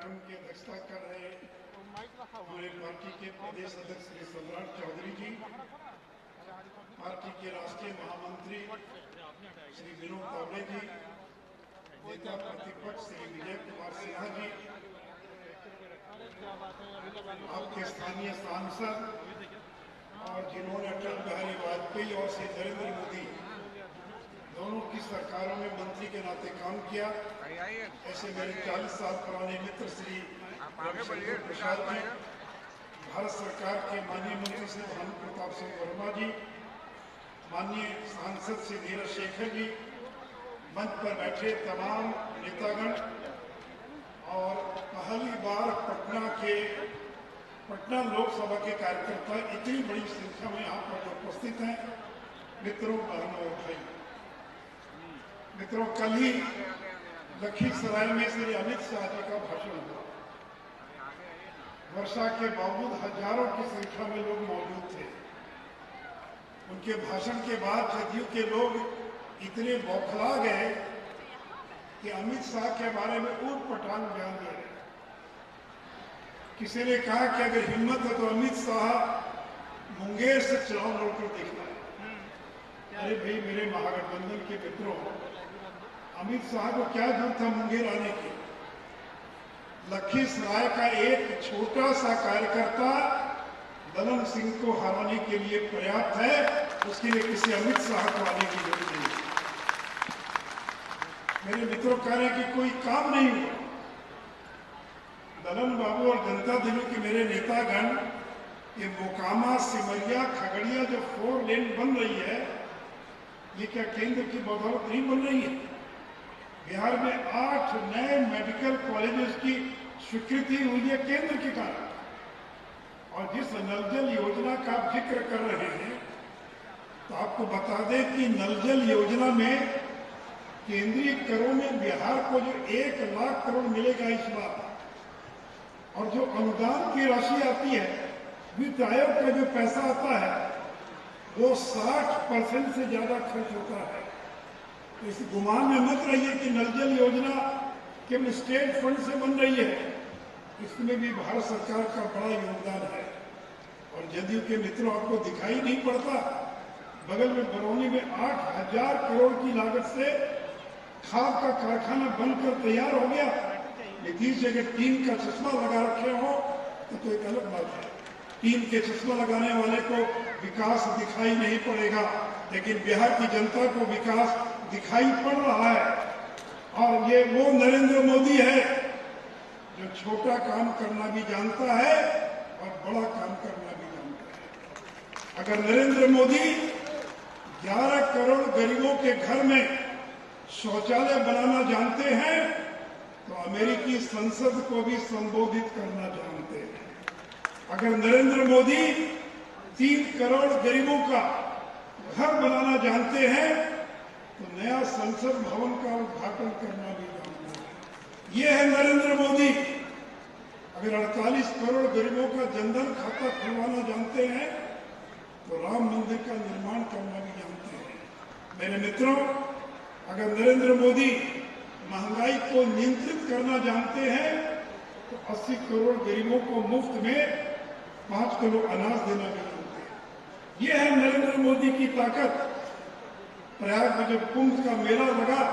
कार्यक्रम की अध्यक्षता कर रहे हमारे पार्टी के प्रदेश अध्यक्ष श्री सम्राट चौधरी जी, पार्टी के राष्ट्रीय महामंत्री श्री विनोद तावड़े जी, नेता प्रतिपक्ष श्री विजय कुमार सिन्हा जी, आपके स्थानीय सांसद और जिन्होंने अटल बिहारी वाजपेयी और श्री नरेंद्र मोदी दोनों की सरकारों में मंत्री के नाते काम किया, ऐसे मेरे 40 साल पुराने मित्र श्री रविशंकर प्रसाद जी, भारत सरकार के माननीय मंत्री श्री भानु प्रताप सिंह वर्मा जी, माननीय सांसद श्री धीरज शेखर जी, मंच पर बैठे तमाम नेतागण और पहली बार पटना लोकसभा के कार्यकर्ता इतनी बड़ी संख्या में यहाँ पर उपस्थित हैं। मित्रों, बहनों और भाई, मित्रों, कल ही लखीसराय में श्री अमित शाह जी का भाषण हुआ। वर्षा के बावजूद हजारों की संख्या में लोग मौजूद थे। उनके भाषण के बाद जदयू के लोग इतने बौखला गए कि अमित शाह के बारे में ऊट-पटांग बयान दे रहे। किसी ने कहा कि अगर हिम्मत है तो अमित शाह मुंगेर से चुनाव लड़कर देखना है। अरे भाई, मेरे महागठबंधन के मित्रों, अमित शाह को क्या जरूरत था मुंगेर आने की? लखीसराय का एक छोटा सा कार्यकर्ता दलन सिंह को हराने के लिए पर्याप्त है, उसके लिए किसी अमित शाह को आने की जरूरत नहीं। मेरे मित्रों कह रहे हैं कि कोई काम नहीं हुआ। दलन बाबू और जनता दल के मेरे नेतागण, ये मोकामा सिमरिया खगड़िया जो 4 लेन बन रही है, ये क्या केंद्र की बदौलत नहीं बन रही है? बिहार में 8 नए मेडिकल कॉलेजेस की स्वीकृति हुई है केंद्र के कारण। और जिस नल जल योजना का आप जिक्र कर रहे हैं, तो आपको बता दें कि नल जल योजना में केंद्रीय करों में बिहार को जो 1 लाख करोड़ मिलेगा इस बार, और जो अनुदान की राशि आती है, वित्त आयोग का जो पैसा आता है, वो 60% से ज्यादा खर्च होता है। तो इस गुमान में मत रहिए कि नल जल योजना केवल स्टेट फंड से बन रही है, इसमें भी भारत सरकार का बड़ा योगदान है। और जदयू के मित्रों, आपको दिखाई नहीं पड़ता, बगल में बरौनी में 8000 करोड़ की लागत से खाद का कारखाना बनकर तैयार हो गया। नीतीश जी अगर टीम का चश्मा लगा रखे हो तो एक अलग बात है। टीम के चश्मा लगाने वाले को विकास दिखाई नहीं पड़ेगा, लेकिन बिहार की जनता को विकास दिखाई पड़ रहा है। और ये वो नरेंद्र मोदी है जो छोटा काम करना भी जानता है और बड़ा काम करना भी जानता है। अगर नरेंद्र मोदी 11 करोड़ गरीबों के घर में शौचालय बनाना जानते हैं, तो अमेरिकी संसद को भी संबोधित करना जानते हैं। अगर नरेंद्र मोदी 3 करोड़ गरीबों का घर बनाना जानते हैं, तो नया संसद भवन का उद्घाटन करना भी जानते हैं। ये है नरेंद्र मोदी। अगर 48 करोड़ गरीबों का जनधन खाता खुलवाना जानते हैं, तो राम मंदिर का निर्माण करना भी जानते हैं। मेरे मित्रों, अगर नरेंद्र मोदी महंगाई को नियंत्रित करना जानते हैं, तो 80 करोड़ गरीबों को मुफ्त में 5 किलो अनाज देना भी जानते हैं। यह है नरेंद्र मोदी की ताकत। प्रयाग में जब कुंभ का मेला लगा,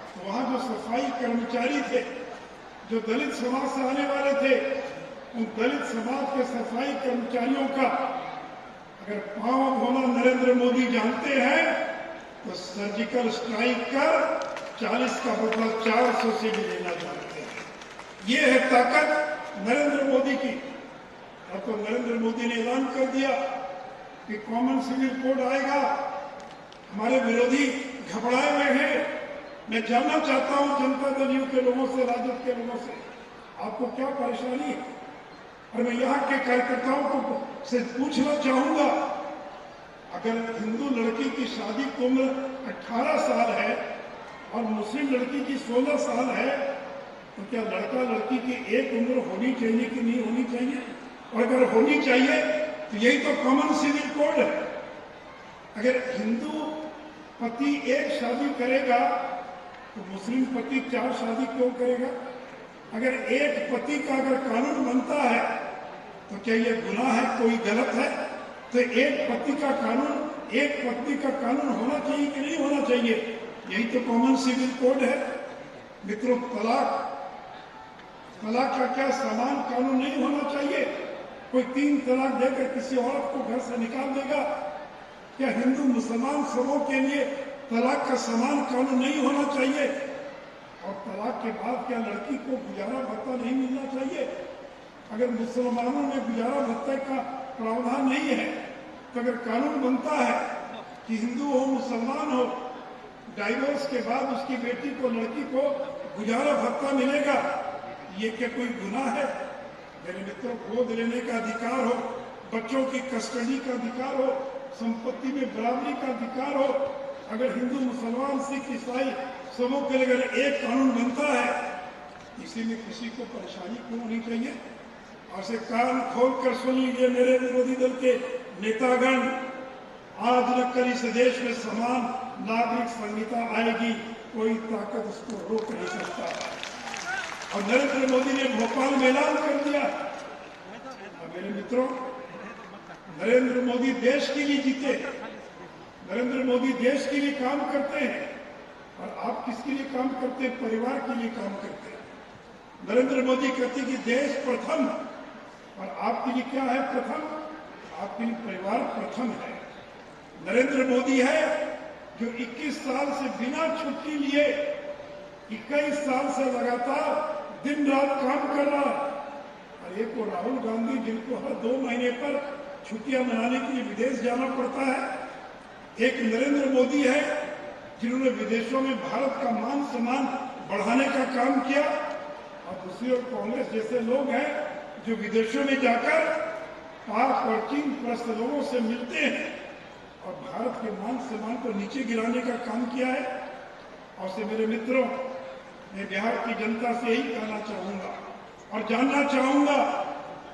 तो वहां जो सफाई कर्मचारी थे, जो दलित समाज से आने वाले थे, उन दलित समाज के सफाई कर्मचारियों का अगर पांव धोना नरेंद्र मोदी जानते हैं, तो सर्जिकल स्ट्राइक कर 40 का बदला 400 से भी लेना जानते हैं। ये है ताकत नरेंद्र मोदी की। अब तो नरेंद्र मोदी ने ऐलान कर दिया कि कॉमन सिविल कोड आएगा। हमारे विरोधी घबराए हुए हैं। मैं जानना चाहता हूं जनता दल यू के लोगों से, राजद के लोगों से, आपको क्या परेशानी है? और मैं यहाँ के कार्यकर्ताओं को से पूछना चाहूंगा, अगर हिंदू लड़की की शादी की उम्र 18 साल है और मुस्लिम लड़की की 16 साल है, तो क्या लड़का लड़की की एक उम्र होनी चाहिए कि नहीं होनी चाहिए? और अगर होनी चाहिए तो यही तो कॉमन सिविल कोड है। अगर हिंदू पति एक शादी करेगा तो मुस्लिम पति 4 शादी क्यों करेगा? अगर एक पति का अगर कानून बनता है तो क्या ये गुनाह है, कोई गलत है? तो एक पति का कानून, एक पत्नी का कानून होना चाहिए कि नहीं होना चाहिए? यही तो कॉमन सिविल कोड है मित्रों। तलाक का क्या समान कानून नहीं होना चाहिए? कोई 3 तलाक देकर किसी औरत को घर से निकाल देगा? क्या हिंदू मुसलमान सबों के लिए तलाक का समान कानून नहीं होना चाहिए? और तलाक के बाद क्या लड़की को गुजारा भत्ता नहीं मिलना चाहिए? अगर मुसलमानों में गुजारा भत्ते का प्रावधान नहीं है तो अगर कानून बनता है कि हिंदू हो मुसलमान हो, डाइवोर्स के बाद उसकी बेटी को, लड़की को गुजारा भत्ता मिलेगा, ये क्या कोई गुनाह है? मेरे मित्रों, गोद लेने का अधिकार हो, बच्चों की कस्टडी का अधिकार हो, संपत्ति में बराबरी का अधिकार हो, अगर हिंदू मुसलमान सिख ईसाई सबों के लिए अगर एक कानून बनता है, इसी में किसी को परेशानी क्यों होनी चाहिए? और से कान खोलकर सुन लीजिए मेरे विरोधी दल के नेतागण, आज न कल इस देश में समान नागरिक संहिता आएगी, कोई ताकत उसको रोक नहीं सकता। और नरेंद्र मोदी ने भोपाल में ऐलान कर दिया। और मेरे मित्रों, नरेंद्र मोदी देश के लिए जीते, नरेंद्र मोदी देश के लिए काम करते हैं। और आप किसके लिए काम करते हैं? परिवार के लिए काम करते हैं। नरेंद्र मोदी कहते कि देश प्रथम, और आपके लिए क्या है प्रथम? आपके लिए परिवार प्रथम है। नरेंद्र मोदी है जो 21 साल से बिना छुट्टी लिए 21 साल से लगातार दिन रात काम कर रहा है। और एक वो राहुल गांधी जिनको हर 2 महीने पर छुट्टियां मनाने के लिए विदेश जाना पड़ता है। एक नरेंद्र मोदी है जिन्होंने विदेशों में भारत का मान सम्मान बढ़ाने का काम किया। और दूसरी ओर कांग्रेस जैसे लोग हैं जो विदेशों में जाकर पाक और चीन प्रस्त लोगों से मिलते हैं और भारत के मान सम्मान को नीचे गिराने का काम किया है। और से मेरे मित्रों, मैं बिहार की जनता से यही कहना चाहूंगा और जानना चाहूंगा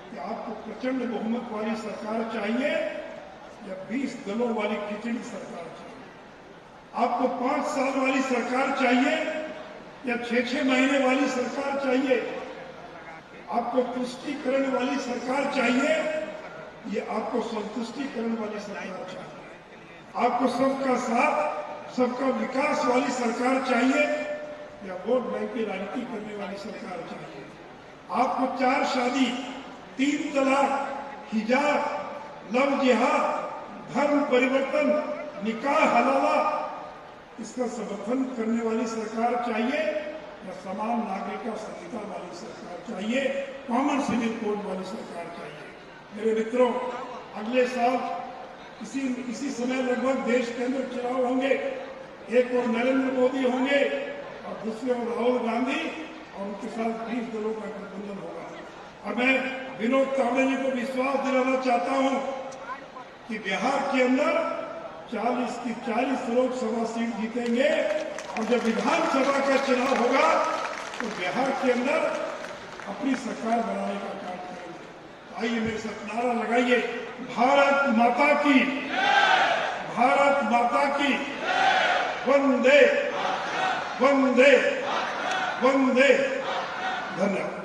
कि आपको प्रचंड बहुमत वाली सरकार चाहिए या 20 दलों वाली खिचड़ी सरकार चाहिए? आपको 5 साल वाली सरकार चाहिए या 6-6 महीने वाली सरकार चाहिए? आपको तुष्टिकरण वाली सरकार चाहिए या आपको संतुष्टिकरण वाली सरकार चाहिए? आपको सबका साथ, सबका विकास वाली सरकार चाहिए या वोट बैंक की राजनीति करने वाली सरकार चाहिए? आपको 4 शादी, 3 तलाक, हिजाब, लव जिहाद, धर्म परिवर्तन, निकाह हलाला, इसका समर्थन करने वाली सरकार चाहिए या समान नागरिकता संहिता वाली सरकार चाहिए, कॉमन सिविल कोड वाली सरकार चाहिए? मेरे मित्रों, अगले साल इसी समय लगभग देश के अंदर चुनाव होंगे। एक और नरेंद्र मोदी होंगे और दूसरे और राहुल गांधी, और उनके साथ 20 दलों का गठबंधन होगा। और मैं विनोद तावड़े जी को विश्वास दिलाना चाहता हूं कि बिहार के अंदर 40 की 40 लोकसभा सीट जीतेंगे और जब विधानसभा का चुनाव होगा तो बिहार के अंदर अपनी सरकार बनाने का काम करेंगे। आइए मेरे साथ नारा लगाइए, भारत माता की, भारत माता की, वंदे वंदे वंदे। धन्यवाद।